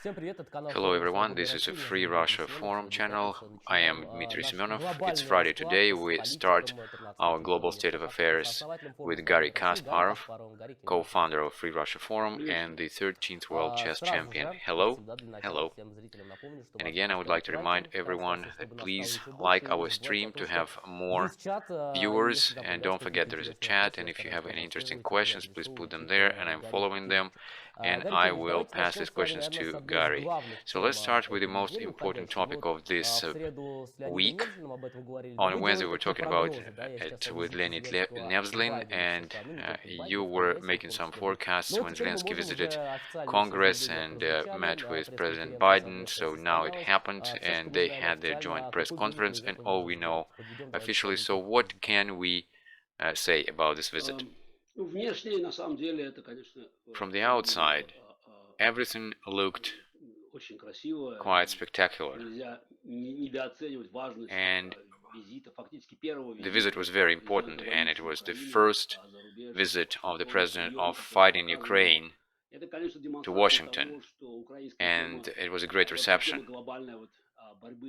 Hello everyone, this is a Free Russia Forum channel. I am Dmitry Semyonov. It's Friday today. We start our global state of affairs with Garry Kasparov, co-founder of Free Russia Forum and the 13th World Chess Champion. Hello. Hello. And again, I would like to remind everyone that please like our stream to have more viewers, and don't forget there is a chat, and if you have any interesting questions, please put them there and I'm following them, and I will pass these questions to Garry. So let's start with the most important topic of this week. On Wednesday we were talking about it with Leonid Nevzlin, and you were making some forecasts when Zelensky visited Congress and met with President Biden. So now it happened and they had their joint press conference, and all we know officially. So what can we say about this visit? From the outside, everything looked quite spectacular, and the visit was very important, and it was the first visit of the president of fighting Ukraine to Washington, and it was a great reception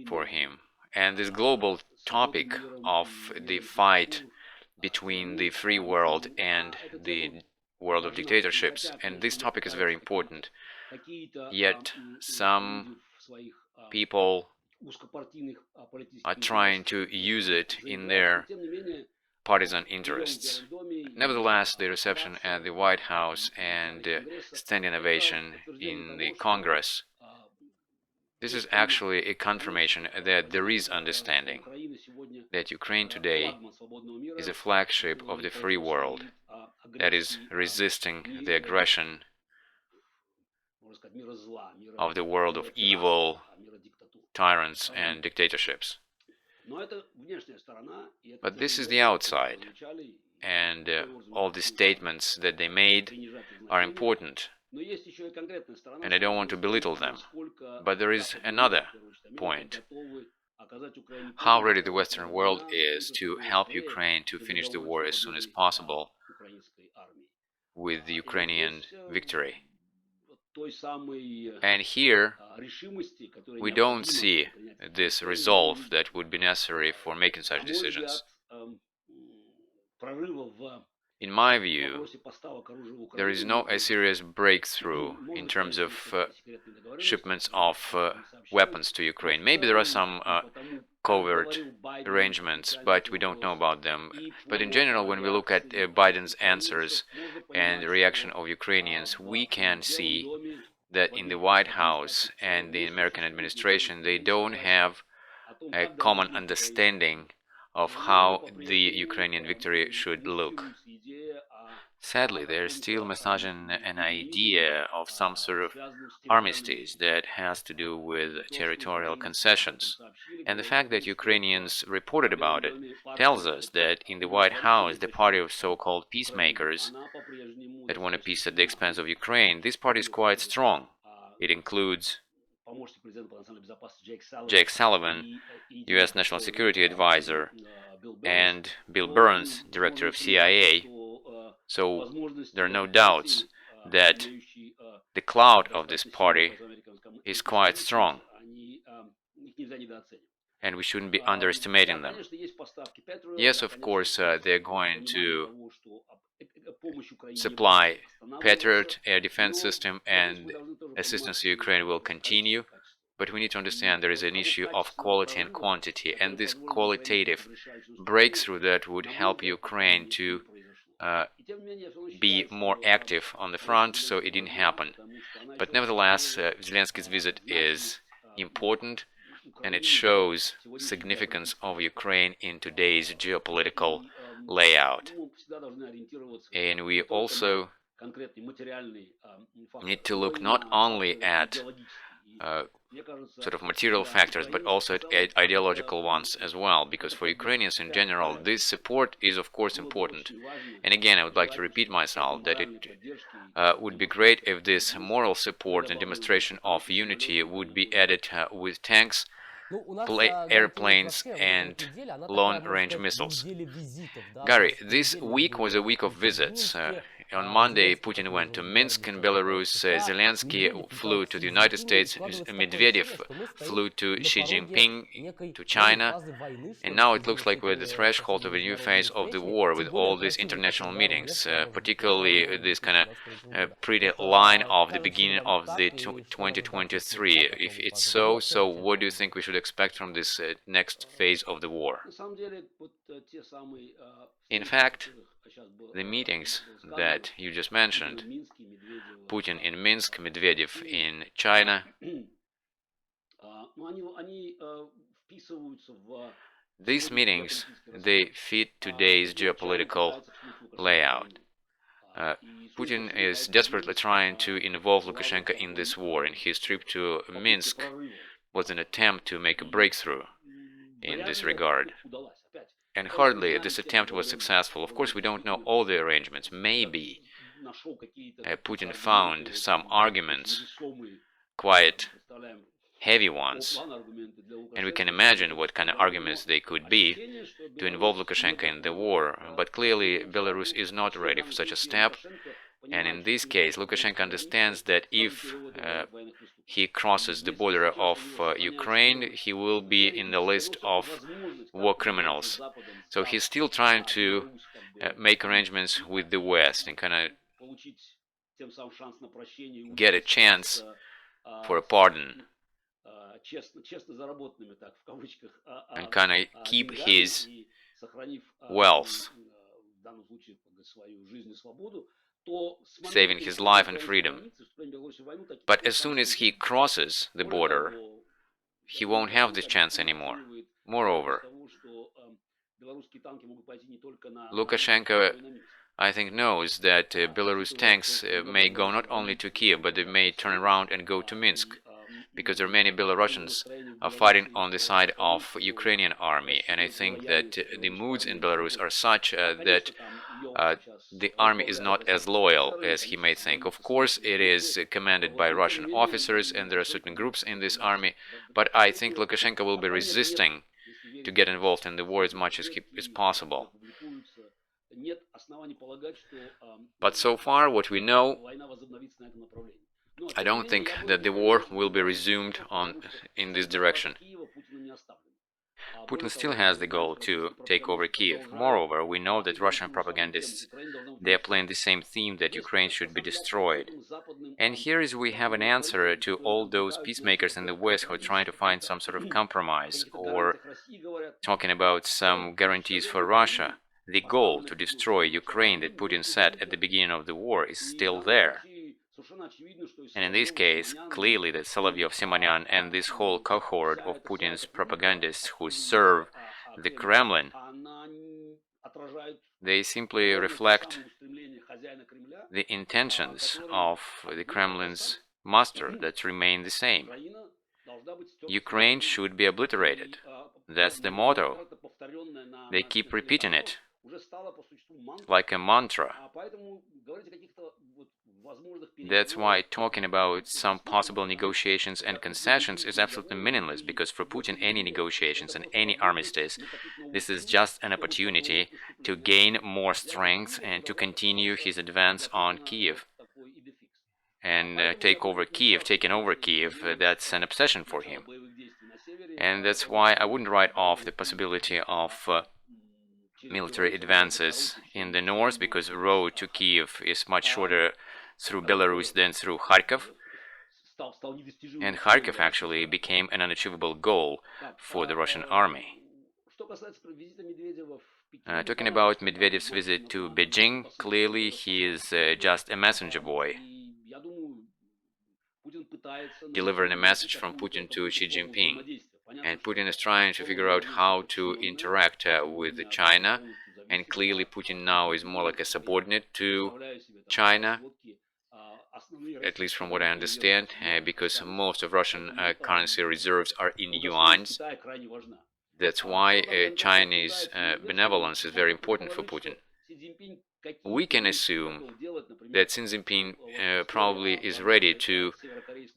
for him. And this global topic of the fight between the free world and the world of dictatorships, and this topic is very important, yet some people are trying to use it in their partisan interests. Nevertheless, the reception at the White House and standing ovation in the Congress, this is actually a confirmation that there is understanding that Ukraine today is a flagship of the free world that is resisting the aggression of the world of evil, tyrants and dictatorships. But this is the outside, and all the statements that they made are important, and I don't want to belittle them. But there is another point: how ready the Western world is to help Ukraine to finish the war as soon as possible with the Ukrainian victory. And here we don't see this resolve that would be necessary for making such decisions. In my view, there is no a serious breakthrough in terms of shipments of weapons to Ukraine. Maybe there are some covert arrangements, but we don't know about them. But in general, when we look at Biden's answers and the reaction of Ukrainians, we can see that in the White House and the American administration, they don't have a common understanding of how the Ukrainian victory should look. Sadly, they're still massaging an idea of some sort of armistice that has to do with territorial concessions. And the fact that Ukrainians reported about it tells us that in the White House, the party of so-called peacemakers that want a peace at the expense of Ukraine, this party is quite strong. It includes Jake Sullivan, U.S. National Security Advisor, and Bill Burns, Director of CIA. So there are no doubts that the clout of this party is quite strong, and we shouldn't be underestimating them. Yes, of course, they're going to supply Patriot air defense system, and assistance to Ukraine will continue. But we need to understand there is an issue of quality and quantity, and this qualitative breakthrough that would help Ukraine to be more active on the front, so it didn't happen. But nevertheless, Zelensky's visit is important, and it shows significance of Ukraine in today's geopolitical layout. And we also need to look not only at sort of material factors, but also at ideological ones as well, because for Ukrainians in general, this support is of course important. And again, I would like to repeat myself that it would be great if this moral support and demonstration of unity would be added with tanks, airplanes and long-range missiles. Garry, this week was a week of visits. On Monday, Putin went to Minsk in Belarus, Zelensky flew to the United States, Medvedev flew to Xi Jinping to China, and now it looks like we're at the threshold of a new phase of the war with all these international meetings, particularly this kind of pretty line of the beginning of the 2023. If it's so, what do you think we should expect from this next phase of the war? In fact, the meetings that you just mentioned, Putin in Minsk, Medvedev in China, these meetings, they fit today's geopolitical layout. Putin is desperately trying to involve Lukashenko in this war, and his trip to Minsk was an attempt to make a breakthrough in this regard. And hardly this attempt was successful. Of course, we don't know all the arrangements. Maybe Putin found some arguments, quite heavy ones, and we can imagine what kind of arguments they could be to involve Lukashenko in the war. But clearly, Belarus is not ready for such a step. And in this case, Lukashenko understands that if he crosses the border of Ukraine, he will be in the list of war criminals. So he's still trying to make arrangements with the West and kind of get a chance for a pardon and kind of keep his wealth, saving his life and freedom. But as soon as he crosses the border, he won't have this chance anymore. Moreover, Lukashenko, I think, knows that Belarus tanks may go not only to Kiev, but they may turn around and go to Minsk, because there are many Belarusians fighting on the side of Ukrainian army, and I think that the moods in Belarus are such that the army is not as loyal as he may think. Of course, it is commanded by Russian officers, and there are certain groups in this army, but I think Lukashenko will be resisting to get involved in the war as much as possible. But so far, what we know, I don't think that the war will be resumed in this direction. Putin still has the goal to take over Kiev. Moreover, we know that Russian propagandists, they are playing the same theme, that Ukraine should be destroyed. And here is we have an answer to all those peacemakers in the West who are trying to find some sort of compromise or talking about some guarantees for Russia. The goal to destroy Ukraine that Putin set at the beginning of the war is still there. And in this case, clearly that Solovyov, Simonyan, and this whole cohort of Putin's propagandists who serve the Kremlin, they simply reflect the intentions of the Kremlin's master that remain the same. Ukraine should be obliterated. That's the motto. They keep repeating it like a mantra. That's why talking about some possible negotiations and concessions is absolutely meaningless, because for Putin any negotiations and any armistice, this is just an opportunity to gain more strength and to continue his advance on Kiev. And taking over Kiev, that's an obsession for him. And that's why I wouldn't write off the possibility of military advances in the north, because the road to Kiev is much shorter through Belarus than through Kharkov. And Kharkov actually became an unachievable goal for the Russian army. Talking about Medvedev's visit to Beijing, clearly he is just a messenger boy, delivering a message from Putin to Xi Jinping. And Putin is trying to figure out how to interact with China, and clearly Putin now is more like a subordinate to China, at least from what I understand, because most of Russian currency reserves are in yuans. That's why Chinese benevolence is very important for Putin. We can assume that Xi Jinping probably is ready to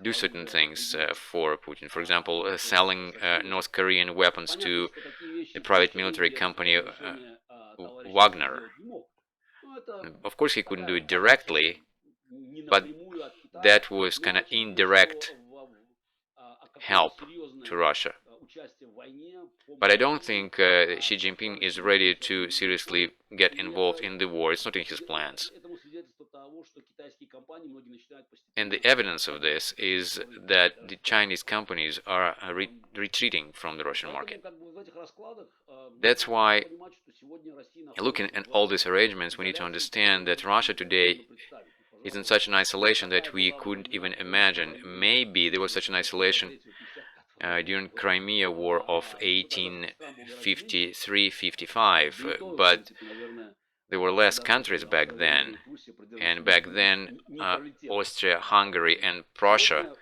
do certain things for Putin. For example, selling North Korean weapons to the private military company Wagner. Of course, he couldn't do it directly, but that was kind of indirect help to Russia. But I don't think Xi Jinping is ready to seriously get involved in the war. It's not in his plans. And the evidence of this is that the Chinese companies are retreating from the Russian market. That's why, looking at all these arrangements, we need to understand that Russia today is in such an isolation that we couldn't even imagine. Maybe there was such an isolation during Crimea War of 1853-55, but there were less countries back then, and back then Austria, Hungary, and Prussia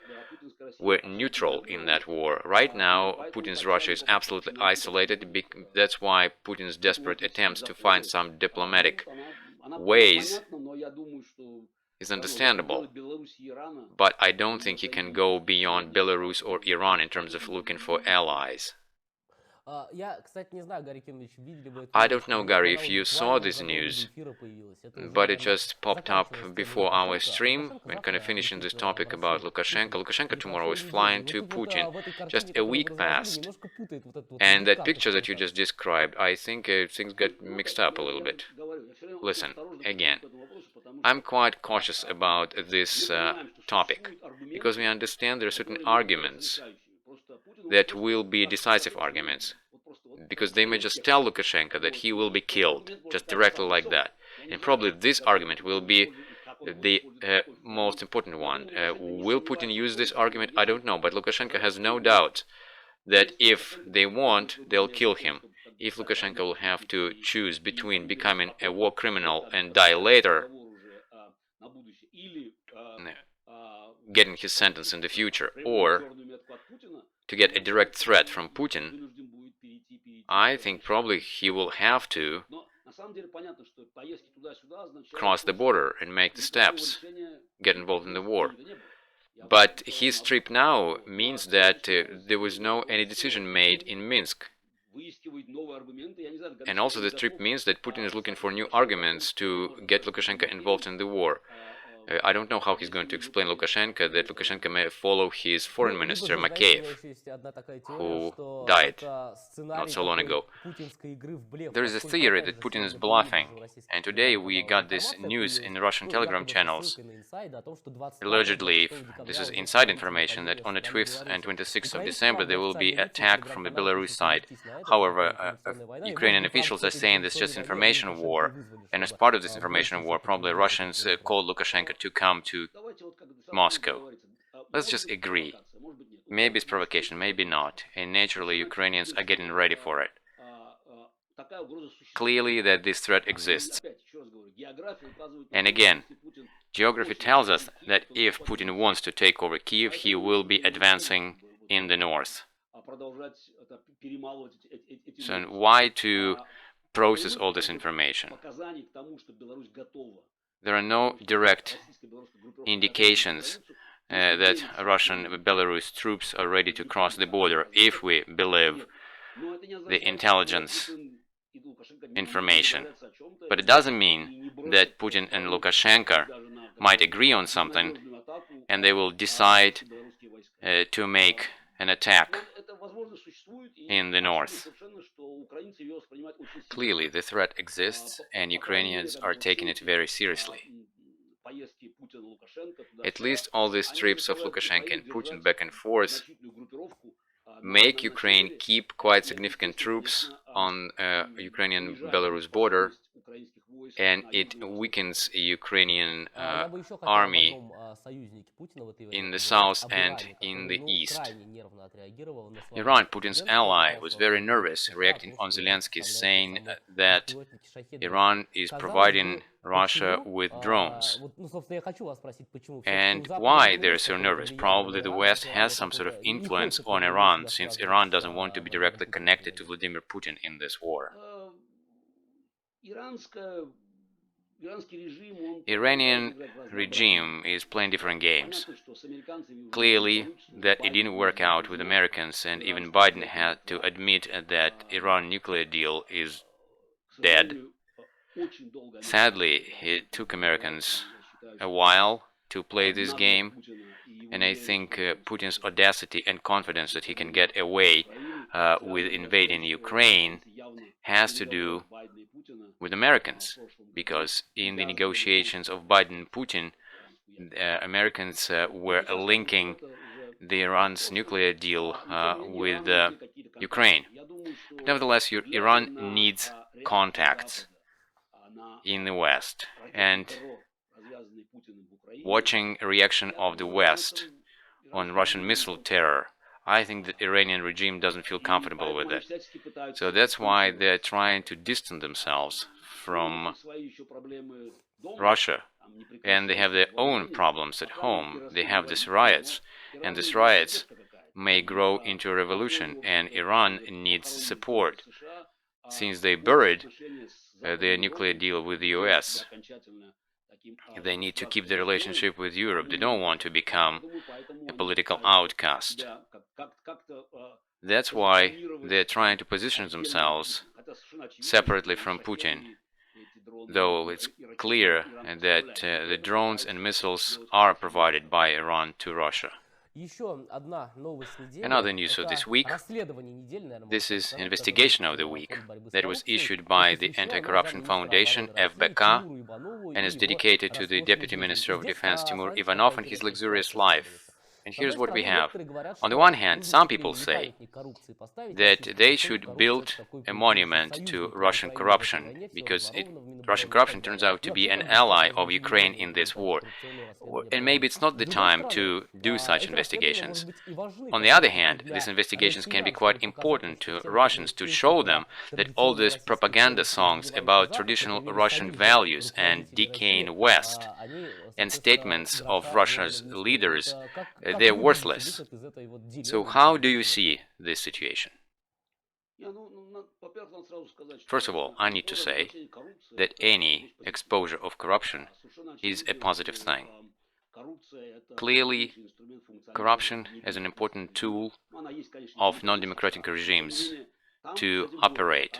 were neutral in that war. Right now, Putin's Russia is absolutely isolated. That's why Putin's desperate attempts to find some diplomatic ways is understandable. But I don't think he can go beyond Belarus or Iran in terms of looking for allies. I don't know, Gary, if you saw this news, but it just popped up before our stream. We're kind of finishing this topic about Lukashenko. Lukashenko tomorrow is flying to Putin. Just a week passed, and that picture that you just described, I think things got mixed up a little bit. Listen, again, I'm quite cautious about this topic, because we understand there are certain arguments that will be decisive arguments, because they may just tell Lukashenko that he will be killed, just directly like that. And probably this argument will be the most important one. Will Putin use this argument? I don't know, but Lukashenko has no doubt that if they want, they'll kill him. If Lukashenko will have to choose between becoming a war criminal and die later, getting his sentence in the future, or to get a direct threat from Putin, I think probably he will have to cross the border and make the steps, get involved in the war. But his trip now means that there was no any decision made in Minsk. And also the trip means that Putin is looking for new arguments to get Lukashenko involved in the war. I don't know how he's going to explain Lukashenko that Lukashenko may follow his foreign minister Makeyev, who died not so long ago. There is a theory that Putin is bluffing, and today we got this news in Russian Telegram channels. Allegedly, this is inside information, that on the 5th and 26th of December there will be attack from the Belarus side. However, Ukrainian officials are saying this is just information war, and as part of this information war, probably Russians called Lukashenko to come to Moscow. Let's just agree. Maybe it's provocation, maybe not. And naturally, Ukrainians are getting ready for it. Clearly that this threat exists. And again, geography tells us that if Putin wants to take over Kiev, he will be advancing in the north. So why to process all this information? There are no direct indications that Russian Belarus troops are ready to cross the border, if we believe the intelligence information. But it doesn't mean that Putin and Lukashenko might agree on something and they will decide to make an attack in the north. Clearly, the threat exists, and Ukrainians are taking it very seriously. At least all these trips of Lukashenko and Putin back and forth make Ukraine keep quite significant troops on Ukrainian-Belarus border, and it weakens a Ukrainian army in the south and in the east. Iran, Putin's ally, was very nervous, reacting on Zelensky, saying that Iran is providing Russia with drones. And why they're so nervous? Probably the West has some sort of influence on Iran, since Iran doesn't want to be directly connected to Vladimir Putin in this war. Iranian regime is playing different games. Clearly, that it didn't work out with Americans, and even Biden had to admit that Iran nuclear deal is dead. Sadly, it took Americans a while to play this game, and I think Putin's audacity and confidence that he can get away with invading Ukraine has to do with Americans, because in the negotiations of Biden and Putin, Americans were linking the Iran's nuclear deal with Ukraine. But nevertheless, Iran needs contacts in the West, and watching a reaction of the West on Russian missile terror, I think the Iranian regime doesn't feel comfortable with it. So that's why they're trying to distance themselves from Russia, and they have their own problems at home. They have these riots, and these riots may grow into a revolution, and Iran needs support since they buried their nuclear deal with the US. They need to keep the relationship with Europe. They don't want to become a political outcast. That's why they're trying to position themselves separately from Putin, though it's clear that the drones and missiles are provided by Iran to Russia. Another news of this week, this is Investigation of the Week that was issued by the Anti-Corruption Foundation, FBK, and is dedicated to the Deputy Minister of Defense Timur Ivanov and his luxurious life. And here's what we have. On the one hand, some people say that they should build a monument to Russian corruption, because Russian corruption turns out to be an ally of Ukraine in this war. And maybe it's not the time to do such investigations. On the other hand, these investigations can be quite important to Russians to show them that all these propaganda songs about traditional Russian values and decaying West and statements of Russia's leaders, they're worthless. So how do you see this situation? First of all, I need to say that any exposure of corruption is a positive thing. Clearly, corruption is an important tool of non-democratic regimes to operate.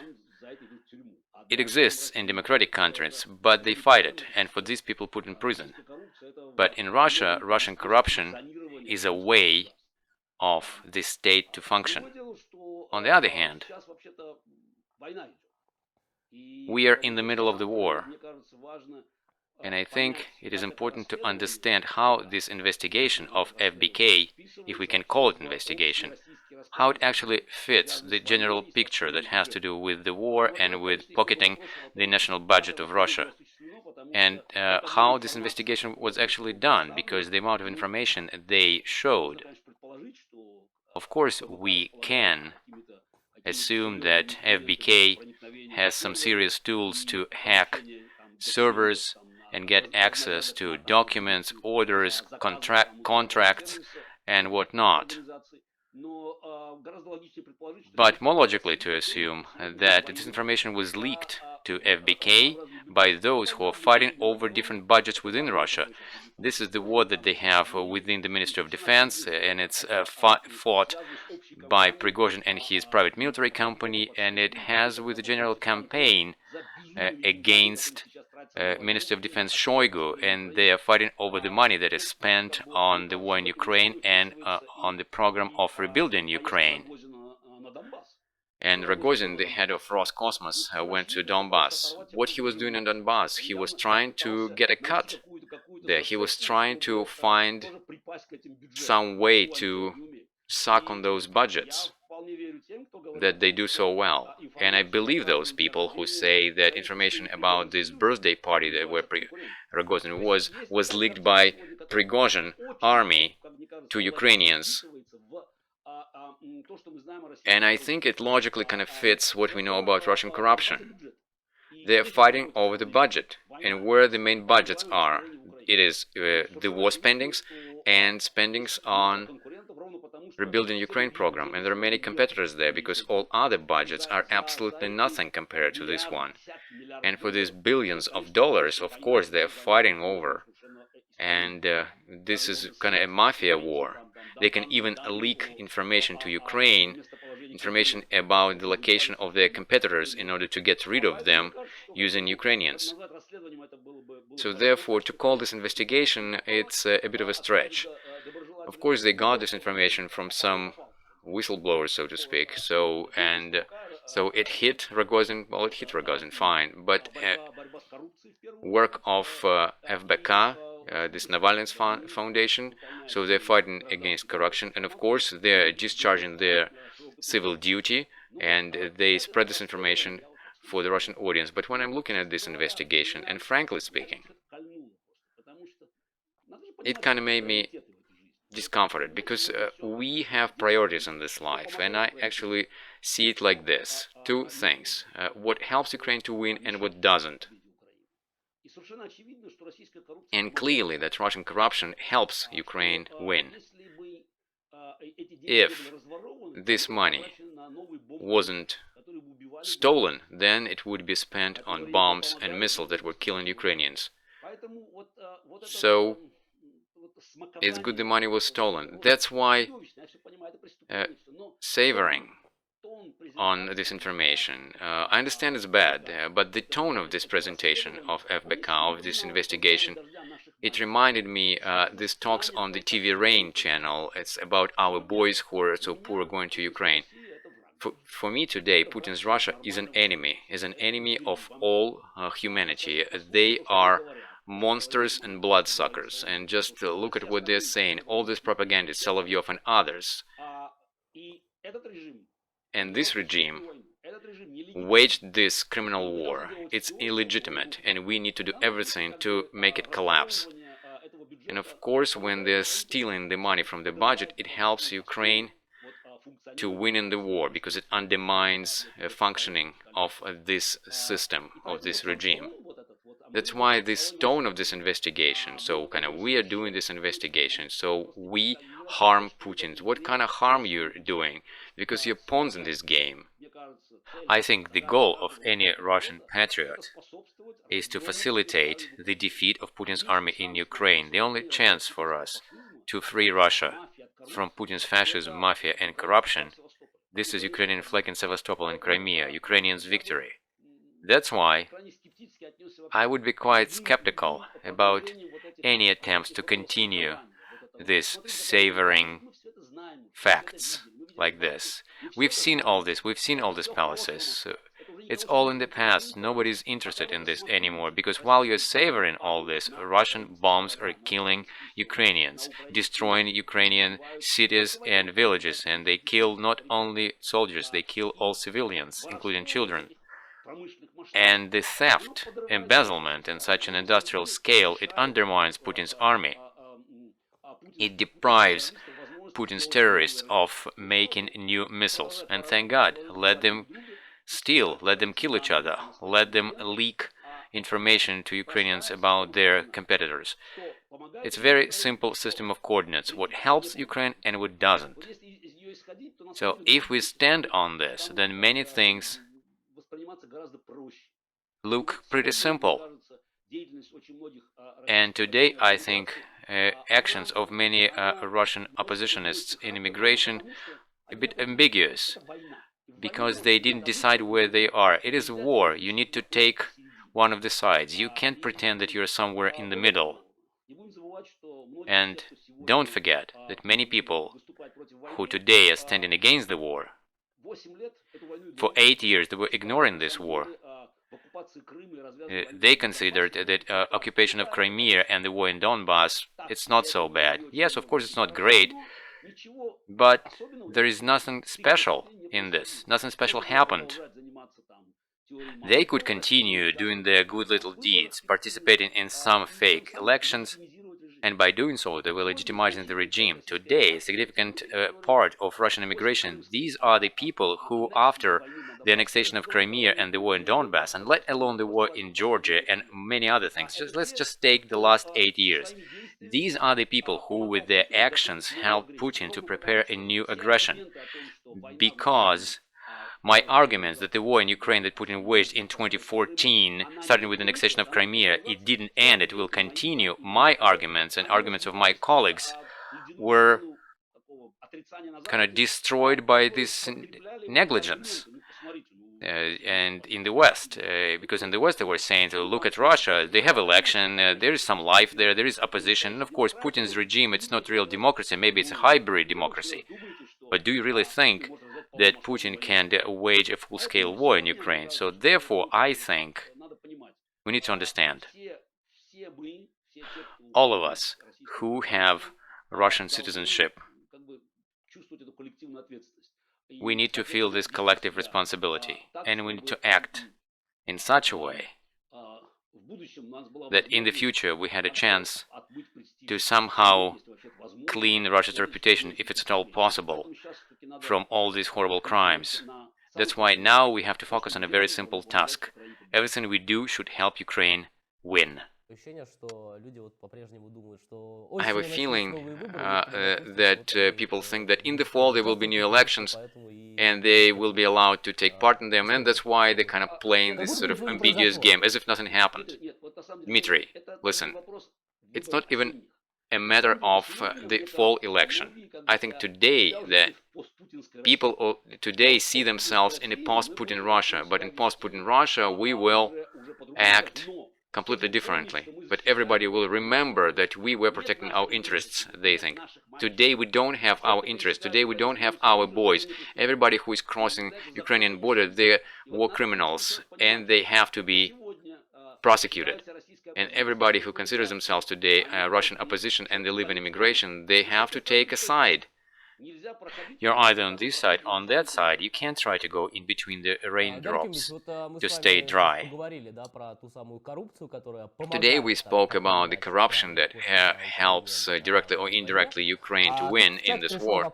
It exists in democratic countries, but they fight it, and for these people put in prison. But in Russia, Russian corruption is a way of the state to function. On the other hand, we are in the middle of the war, and I think it is important to understand how this investigation of FBK, if we can call it investigation, how it actually fits the general picture that has to do with the war and with pocketing the national budget of Russia, and how this investigation was actually done, because the amount of information they showed. Of course, we can assume that FBK has some serious tools to hack servers and get access to documents, orders, contracts, and whatnot. But more logically to assume that this information was leaked to FBK by those who are fighting over different budgets within Russia. This is the war that they have within the Ministry of Defense, and it's fought by Prigozhin and his private military company, and it has with the general campaign against Minister of Defense Shoigu, and they are fighting over the money that is spent on the war in Ukraine and on the program of rebuilding Ukraine. And Rogozin, the head of Roscosmos, went to Donbass. What he was doing in Donbass, he was trying to get a cut there. He was trying to find some way to suck on those budgets that they do so well. And I believe those people who say that information about this birthday party that where Rogozin was leaked by Prigozhin army to Ukrainians. And I think it logically kind of fits what we know about Russian corruption. They're fighting over the budget, and where the main budgets are, it is the war spendings and spendings on rebuilding Ukraine program, and there are many competitors there because all other budgets are absolutely nothing compared to this one. And for these billions of dollars, of course, they're fighting over, and this is kind of a mafia war. They can even leak information to Ukraine information about the location of their competitors in order to get rid of them using Ukrainians. So therefore, to call this investigation, it's a bit of a stretch. Of course, they got this information from some whistleblowers, so to speak. So it hit Rogozin. Well, it hit Rogozin fine, but work of FBK, this Navalny's foundation. So they're fighting against corruption, and of course they're discharging their civil duty, and they spread this information for the Russian audience. But when I'm looking at this investigation, and frankly speaking, it kind of made me discomforted, because we have priorities in this life, and I actually see it like this. Two things. What helps Ukraine to win and what doesn't. And clearly that Russian corruption helps Ukraine win. If this money wasn't stolen, then it would be spent on bombs and missiles that were killing Ukrainians. So it's good the money was stolen. That's why savoring on this information, I understand it's bad, but the tone of this presentation of FBK, of this investigation, it reminded me these talks on the TV Rain channel. It's about our boys who are so poor going to Ukraine. For me today, Putin's Russia is an enemy of all humanity. They are monsters and bloodsuckers, and just look at what they're saying, all this propaganda, Solovyov and others. And this regime waged this criminal war. It's illegitimate, and we need to do everything to make it collapse. And of course, when they're stealing the money from the budget, it helps Ukraine to win in the war, because it undermines functioning of this system, of this regime. That's why this tone of this investigation, so kind of we are doing this investigation, so we harm Putin. What kind of harm you're doing? Because you're pawns in this game. I think the goal of any Russian patriot is to facilitate the defeat of Putin's army in Ukraine. The only chance for us to free Russia from Putin's fascism, mafia and corruption, this is Ukrainian flag in Sevastopol and Crimea, Ukrainians' victory. That's why I would be quite skeptical about any attempts to continue this savoring facts like this. We've seen all this, we've seen all these palaces. It's all in the past. Nobody's interested in this anymore, because while you're savoring all this, Russian bombs are killing Ukrainians, destroying Ukrainian cities and villages, and they kill not only soldiers, they kill all civilians, including children. And the theft, embezzlement in such an industrial scale, it undermines Putin's army. It deprives Putin's terrorists of making new missiles. And thank God, let them steal, let them kill each other, let them leak information to Ukrainians about their competitors. It's a very simple system of coordinates, what helps Ukraine and what doesn't. So if we stand on this, then many things look pretty simple. And today I think actions of many Russian oppositionists in immigration a bit ambiguous, because they didn't decide where they are. It is a war. You need to take one of the sides. You can't pretend that you're somewhere in the middle. And don't forget that many people who today are standing against the war, for 8 years they were ignoring this war. They considered that occupation of Crimea and the war in Donbass, it's not so bad. Yes, of course it's not great, but there is nothing special in this. Nothing special happened. They could continue doing their good little deeds, participating in some fake elections, and by doing so they were legitimizing the regime. Today, a significant part of Russian immigration, these are the people who, after the annexation of Crimea and the war in Donbass, and let alone the war in Georgia and many other things, let's just take the last 8 years. These are the people who, with their actions, helped Putin to prepare a new aggression. Because my arguments that the war in Ukraine that Putin waged in 2014, starting with the annexation of Crimea, it didn't end, it will continue. My arguments and arguments of my colleagues were kind of destroyed by this negligence. And in the West, because in the West they were saying, look at Russia, they have election, there is some life there, there is opposition, and of course Putin's regime, it's not real democracy, maybe it's a hybrid democracy. But do you really think that Putin can wage a full-scale war in Ukraine? So therefore, I think we need to understand, all of us who have Russian citizenship, we need to feel this collective responsibility, and we need to act in such a way that in the future we had a chance to somehow clean Russia's reputation, if it's at all possible, from all these horrible crimes. That's why now we have to focus on a very simple task. Everything we do should help Ukraine win. I have a feeling that people think that in the fall there will be new elections and they will be allowed to take part in them, and that's why they're kind of playing this sort of ambiguous game, as if nothing happened. Dmitry, listen, it's not even a matter of the fall election. I think today that people today see themselves in a post-Putin Russia, but in post-Putin Russia we will act completely differently. But everybody will remember that we were protecting our interests, they think. Today we don't have our interests. Today we don't have our boys. Everybody who is crossing Ukrainian border, they're war criminals, and they have to be prosecuted. And everybody who considers themselves today Russian opposition and they live in immigration, they have to take a side. You're either on this side, on that side. You can't try to go in between the raindrops to stay dry. Today we spoke about the corruption that helps directly or indirectly Ukraine to win in this war.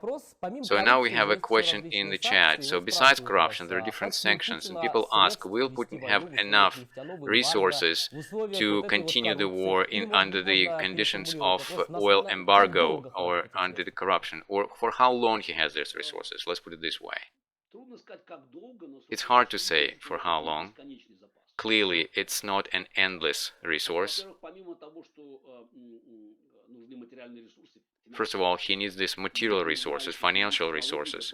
So now we have a question in the chat. So besides corruption, there are different sanctions, and people ask, will Putin have enough resources to continue the war under the conditions of oil embargo or under the corruption, or for how long he has these resources? Let's put it this way. It's hard to say for how long. Clearly, it's not an endless resource. First of all, he needs these material resources, financial resources.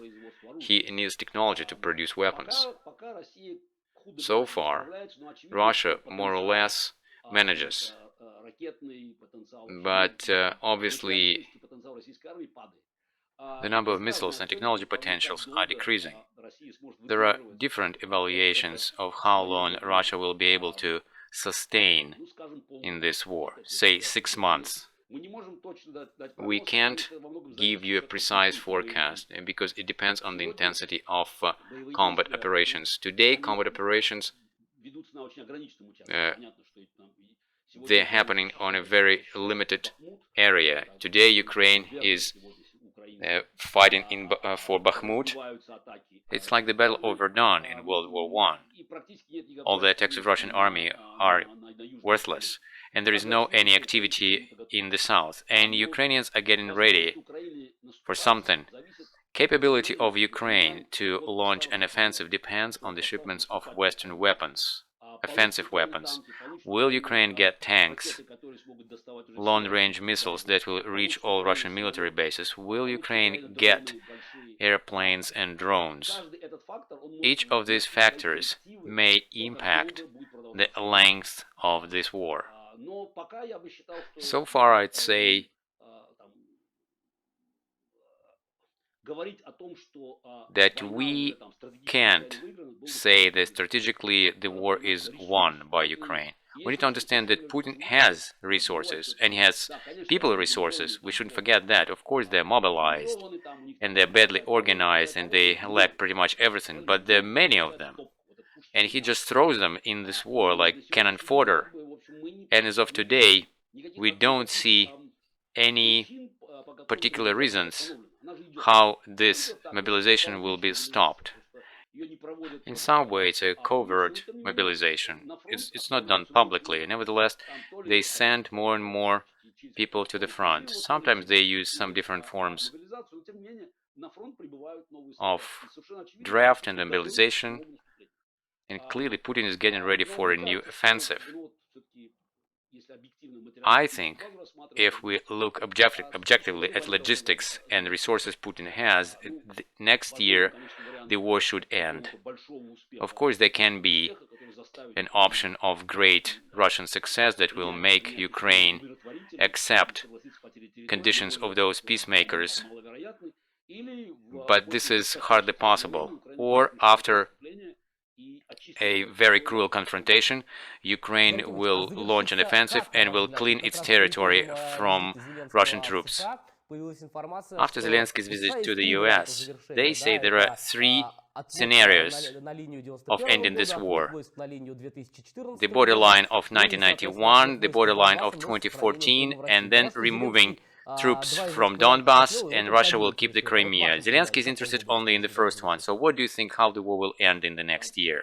He needs technology to produce weapons. So far, Russia more or less manages. But obviously, the number of missiles and technology potentials are decreasing. There are different evaluations of how long Russia will be able to sustain in this war, say 6 months. We can't give you a precise forecast because it depends on the intensity of combat operations. Today, combat operations, they're happening on a very limited area. Today, Ukraine is fighting for Bakhmut. It's like the battle of Verdun in World War I. All the attacks of Russian army are worthless, and there is no any activity in the south. And Ukrainians are getting ready for something. Capability of Ukraine to launch an offensive depends on the shipments of Western weapons, offensive weapons. Will Ukraine get tanks, long-range missiles that will reach all Russian military bases? Will Ukraine get airplanes and drones? Each of these factors may impact the length of this war. So far, I'd say that we can't say that strategically the war is won by Ukraine. We need to understand that Putin has resources, and he has people resources. We shouldn't forget that. Of course, they're mobilized, and they're badly organized, and they lack pretty much everything, but there are many of them. And he just throws them in this war like cannon fodder. And as of today, we don't see any particular reasons how this mobilization will be stopped. In some way, it's a covert mobilization. It's not done publicly. Nevertheless, they send more and more people to the front. Sometimes they use some different forms of draft and mobilization. And clearly, Putin is getting ready for a new offensive. I think if we look objectively at logistics and resources Putin has, next year the war should end. Of course, there can be an option of great Russian success that will make Ukraine accept conditions of those peacemakers, but this is hardly possible. Or after a very cruel confrontation, Ukraine will launch an offensive and will clean its territory from Russian troops. After Zelensky's visit to the US, they say there are three scenarios of ending this war. The borderline of 1991, the borderline of 2014, and then removing troops from Donbass, and Russia will keep the Crimea. Zelensky is interested only in the first one. So what do you think how the war will end in the next year?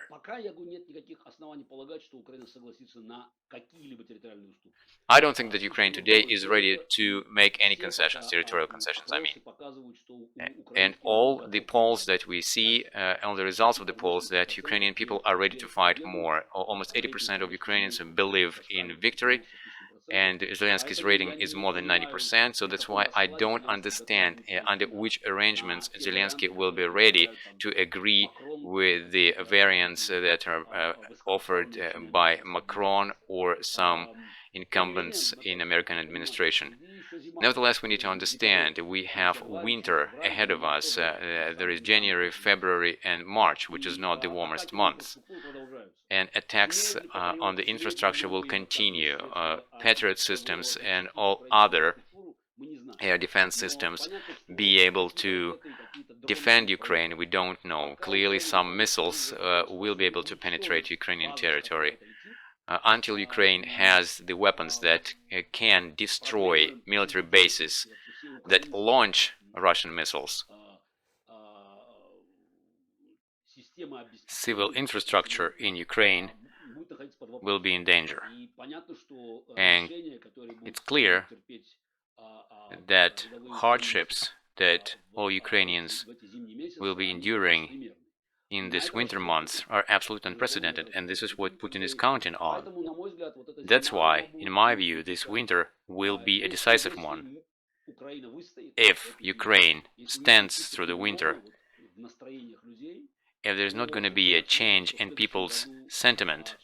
I don't think that Ukraine today is ready to make any concessions, territorial concessions, I mean. And all the polls that we see, all the results of the polls, that Ukrainian people are ready to fight more. Almost 80% of Ukrainians believe in victory, and Zelensky's rating is more than 90%, so that's why I don't understand under which arrangements Zelensky will be ready to agree with the variants that are offered by Macron or some incumbents in American administration. Nevertheless, we need to understand we have winter ahead of us. There is January, February, and March, which is not the warmest month. And attacks on the infrastructure will continue. Patriot systems and all other air defense systems be able to defend Ukraine, we don't know. Clearly, some missiles will be able to penetrate Ukrainian territory. Until Ukraine has the weapons that can destroy military bases that launch Russian missiles, civil infrastructure in Ukraine will be in danger. And it's clear that hardships that all Ukrainians will be enduring in these winter months are absolutely unprecedented, and this is what Putin is counting on. That's why, in my view, this winter will be a decisive one. If Ukraine stands through the winter, if there's not going to be a change in people's sentiment,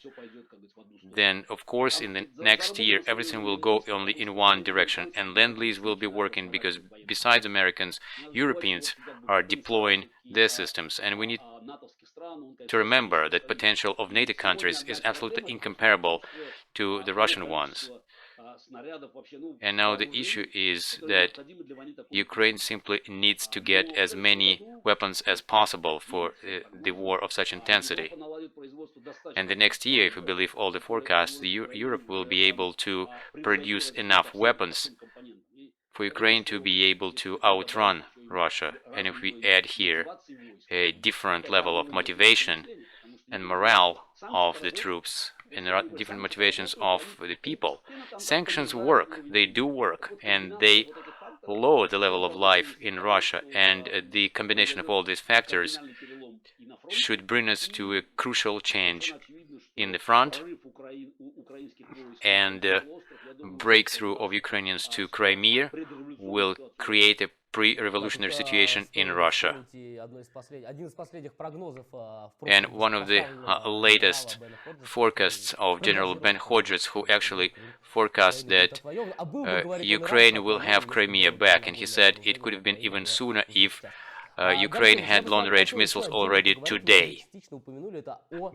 then of course in the next year everything will go only in one direction, and Lend-Lease will be working because besides Americans, Europeans are deploying their systems, and we need to remember that potential of NATO countries is absolutely incomparable to the Russian ones. And now the issue is that Ukraine simply needs to get as many weapons as possible for the war of such intensity. And the next year, if we believe all the forecasts, Europe will be able to produce enough weapons for Ukraine to be able to outrun Russia. And if we add here a different level of motivation and morale of the troops, and there are different motivations of the people. Sanctions work, they do work, and they lower the level of life in Russia, and the combination of all these factors should bring us to a crucial change in the front, and breakthrough of Ukrainians to Crimea will create a pre-revolutionary situation in Russia. And one of the latest forecasts of General Ben Hodges, who actually forecast that Ukraine will have Crimea back, and he said it could have been even sooner if Ukraine had long-range missiles already today.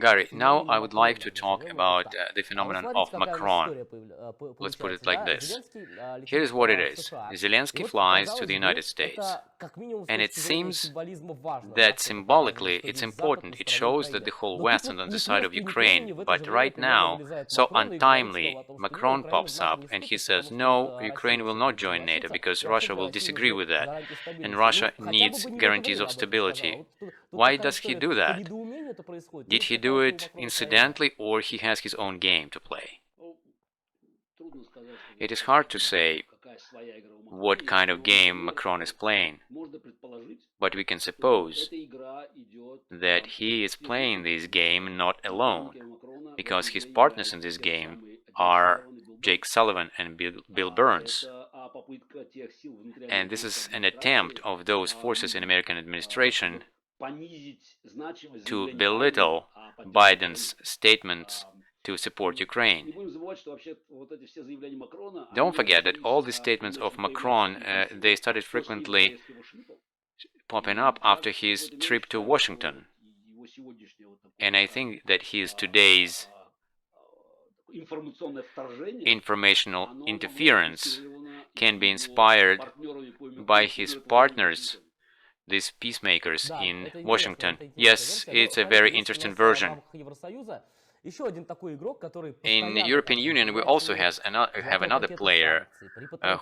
Gary, now I would like to talk about the phenomenon of Macron. Let's put it like this. Here is what it is. Zelensky flies to the United States, and it seems that symbolically it's important. It shows that the whole West is on the side of Ukraine, but right now, so untimely, Macron pops up and he says, no, Ukraine will not join NATO because Russia will disagree with that, and Russia needs guarantees of stability. Why does he do that? Did he do it incidentally, or he has his own game to play? It is hard to say what kind of game Macron is playing, but we can suppose that he is playing this game not alone, because his partners in this game are Jake Sullivan and Bill Burns. And this is an attempt of those forces in American administration to belittle Biden's statements to support Ukraine. Don't forget that all the statements of Macron, they started frequently popping up after his trip to Washington. And I think that his today's informational interference can be inspired by his partners, these peacemakers in Washington. Yes, it's a very interesting version. In the European Union, we also have another player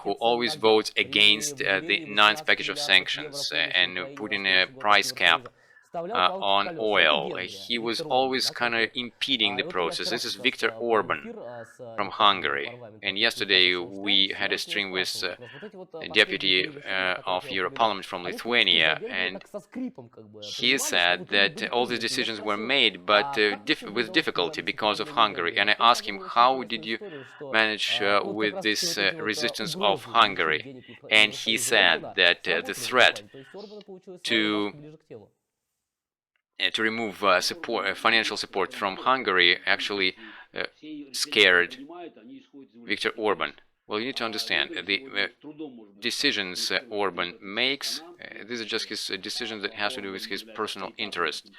who always votes against the ninth package of sanctions and putting a price cap on oil. He was always kind of impeding the process. This is Viktor Orban from Hungary. And yesterday we had a stream with the deputy of European Parliament from Lithuania, and he said that all these decisions were made, but with difficulty because of Hungary. And I asked him, how did you manage with this resistance of Hungary? And he said that the threat to remove financial support from Hungary actually scared Viktor Orban. Well, you need to understand the decisions Orban makes. These are just his decisions that has to do with his personal interest.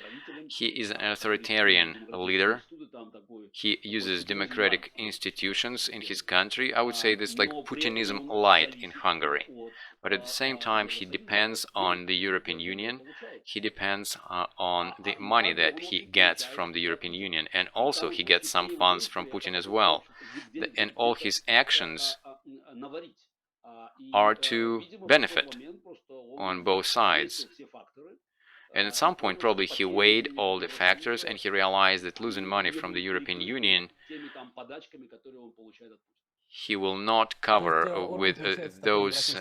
He is an authoritarian leader. He uses democratic institutions in his country. I would say this like Putinism light in Hungary. But at the same time, he depends on the European Union. He depends on the money that he gets from the European Union. And also he gets some funds from Putin as well. And all his actions are to benefit on both sides. And at some point, probably he weighed all the factors and he realized that losing money from the European Union, he will not cover with those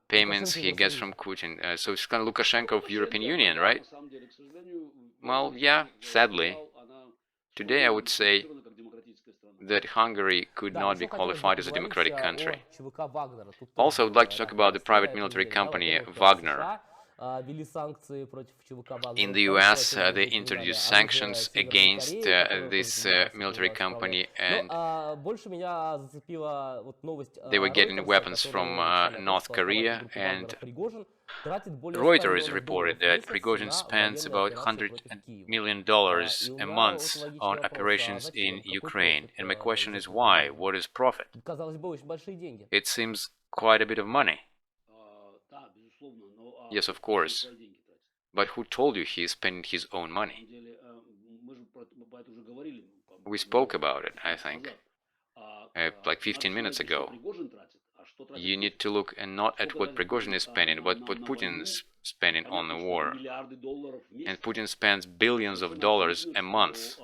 payments he gets from Putin. So it's kind of Lukashenko of European Union, right? Well, yeah, sadly. Today I would say that Hungary could not be qualified as a democratic country. Also, I would like to talk about the private military company Wagner. In the US, they introduced sanctions against this military company, and they were getting weapons from North Korea. And Reuters reported that Prigozhin spends about $100 million a month on operations in Ukraine. And my question is why? What is profit? It seems quite a bit of money. Yes, of course. But who told you he is spending his own money? We spoke about it, I think, like 15 minutes ago. You need to look and not at what Prigozhin is spending, but what Putin is spending on the war. And Putin spends billions of dollars a month.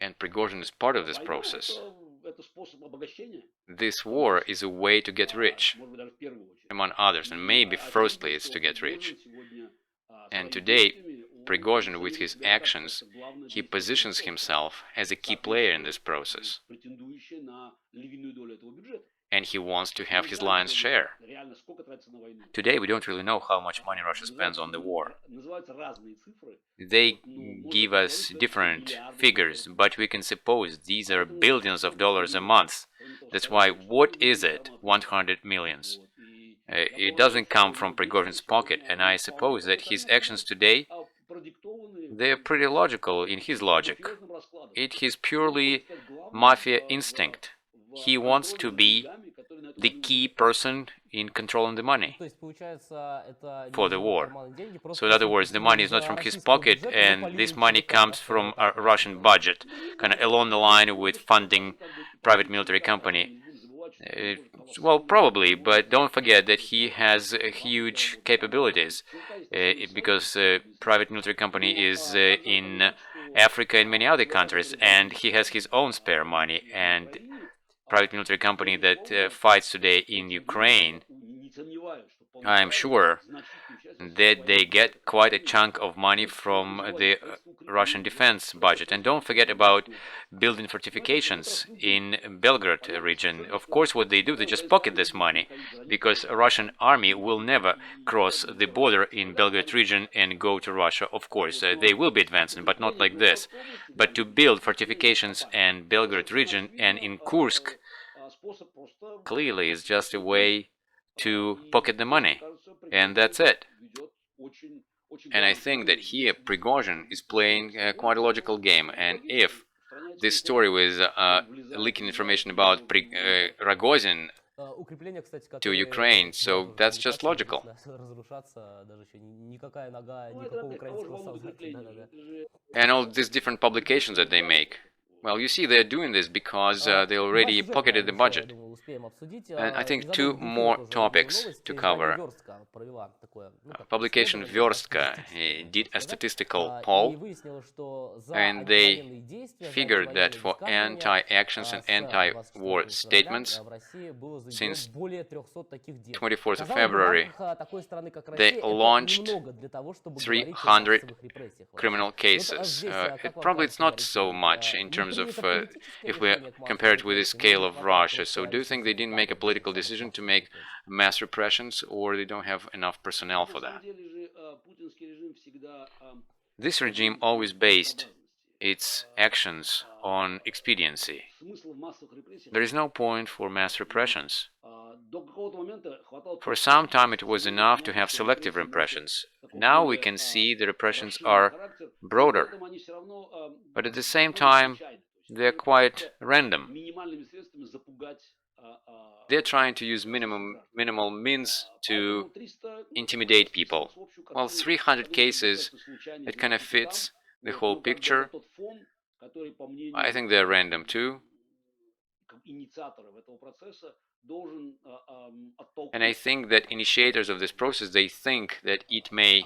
And Prigozhin is part of this process. This war is a way to get rich, among others, and maybe firstly it's to get rich. And today, Prigozhin, with his actions, he positions himself as a key player in this process. And he wants to have his lion's share. Today, we don't really know how much money Russia spends on the war. They give us different figures, but we can suppose these are billions of dollars a month. That's why, what is it, 100 millions? It doesn't come from Prigozhin's pocket, and I suppose that his actions today, they're pretty logical in his logic. It is purely mafia instinct. He wants to be the key person in controlling the money for the war. So in other words, the money is not from his pocket, and this money comes from a Russian budget, kind of along the line with funding private military company. Well, probably, but don't forget that he has huge capabilities, because private military company is in Africa and many other countries, and he has his own spare money. And private military company that fights today in Ukraine, I'm sure that they get quite a chunk of money from the Russian defense budget. And don't forget about building fortifications in Belgrade region. Of course, what they do, they just pocket this money, because a Russian army will never cross the border in Belgrade region and go to Russia. Of course, they will be advancing, but not like this. But to build fortifications in Belgrade region and in Kursk, clearly is just a way to pocket the money, and that's it. And I think that here Prigozhin is playing quite a logical game, and if this story with leaking information about Rogozin to Ukraine, so that's just logical. And all these different publications that they make. Well, you see, they're doing this because they already pocketed the budget. And I think two more topics to cover. Publication Verstka did a statistical poll, and they figured that for anti-actions and anti-war statements, since 24th of February, they launched 300 criminal cases. Probably it's not so much in terms of if we compare it with the scale of Russia. So do you think they didn't make a political decision to make mass repressions, or they don't have enough personnel for that? This regime always based its actions on expediency. There is no point for mass repressions. For some time it was enough to have selective repressions. Now we can see the repressions are broader, but at the same time they're quite random. They're trying to use minimal means to intimidate people. Well, 300 cases, it kind of fits the whole picture. I think they're random too. And I think that initiators of this process, they think that it may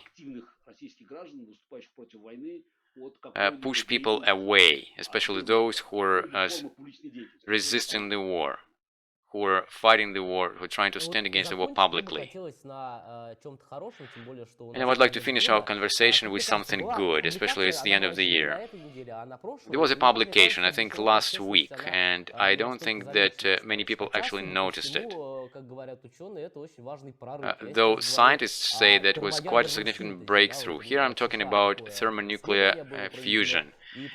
push people away, especially those who are resisting the war, who are fighting the war, who are trying to stand against the war publicly. And I would like to finish our conversation with something good, especially it's the end of the year. There was a publication, I think, last week, and I don't think that many people actually noticed it. Though scientists say that was quite a significant breakthrough. Here I'm talking about thermonuclear fusion.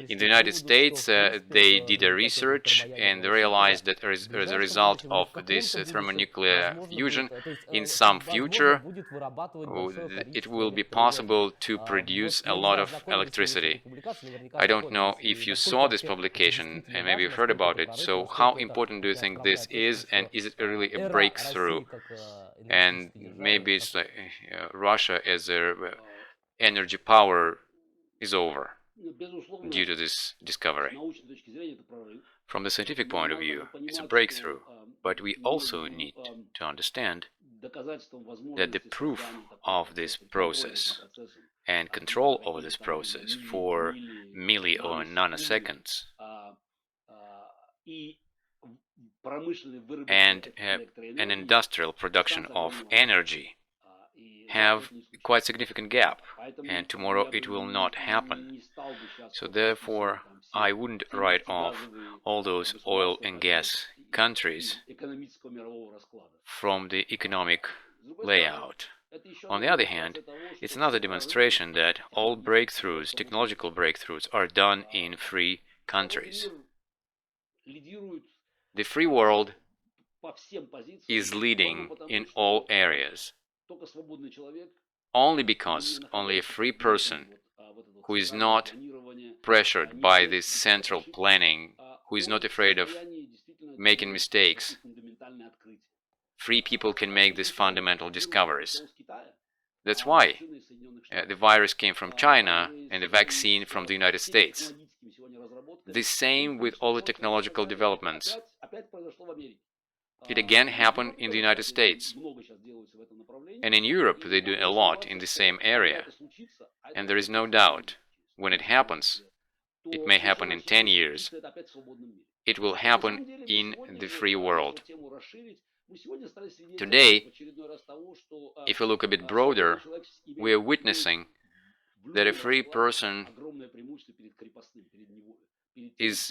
In the United States, they did a research and they realized that as a result of this thermonuclear fusion, in some future, it will be possible to produce a lot of electricity. I don't know if you saw this publication and maybe you've heard about it. So how important do you think this is, and is it really a breakthrough? And maybe it's like Russia as a energy power is over due to this discovery. From the scientific point of view, it's a breakthrough, but we also need to understand that the proof of this process and control over this process for milli or nanoseconds and an industrial production of energy have quite significant gap, and tomorrow it will not happen. So therefore I wouldn't write off all those oil and gas countries from the economic layout. On the other hand, it's another demonstration that all breakthroughs, technological breakthroughs, are done in free countries. The free world is leading in all areas. Only because only a free person who is not pressured by this central planning, who is not afraid of making mistakes, free people can make these fundamental discoveries. That's why the virus came from China and the vaccine from the United States. The same with all the technological developments. It again happened in the United States. And in Europe they do a lot in the same area. And there is no doubt, when it happens, it may happen in 10 years, it will happen in the free world. Today, if we look a bit broader, we are witnessing that a free person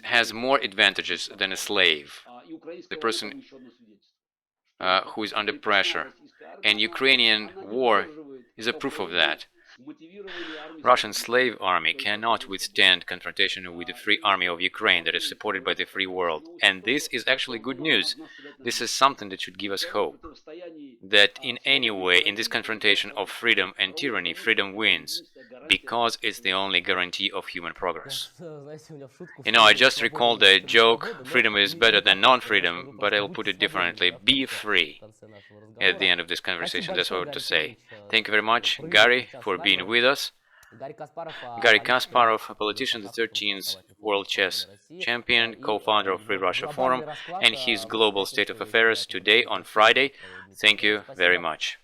has more advantages than a slave, the person who is under pressure. And Ukrainian war is a proof of that. Russian slave army cannot withstand confrontation with the free army of Ukraine that is supported by the free world. And this is actually good news. This is something that should give us hope. That in any way, in this confrontation of freedom and tyranny, freedom wins, because it's the only guarantee of human progress. You know, I just recalled a joke, freedom is better than non-freedom, but I'll put it differently. Be free at the end of this conversation, that's what I want to say. Thank you very much, Garry, for being with us. Garry Kasparov, a politician, the 13th World Chess Champion, co-founder of Free Russia Forum, and his Global State of Affairs today on Friday. Thank you very much.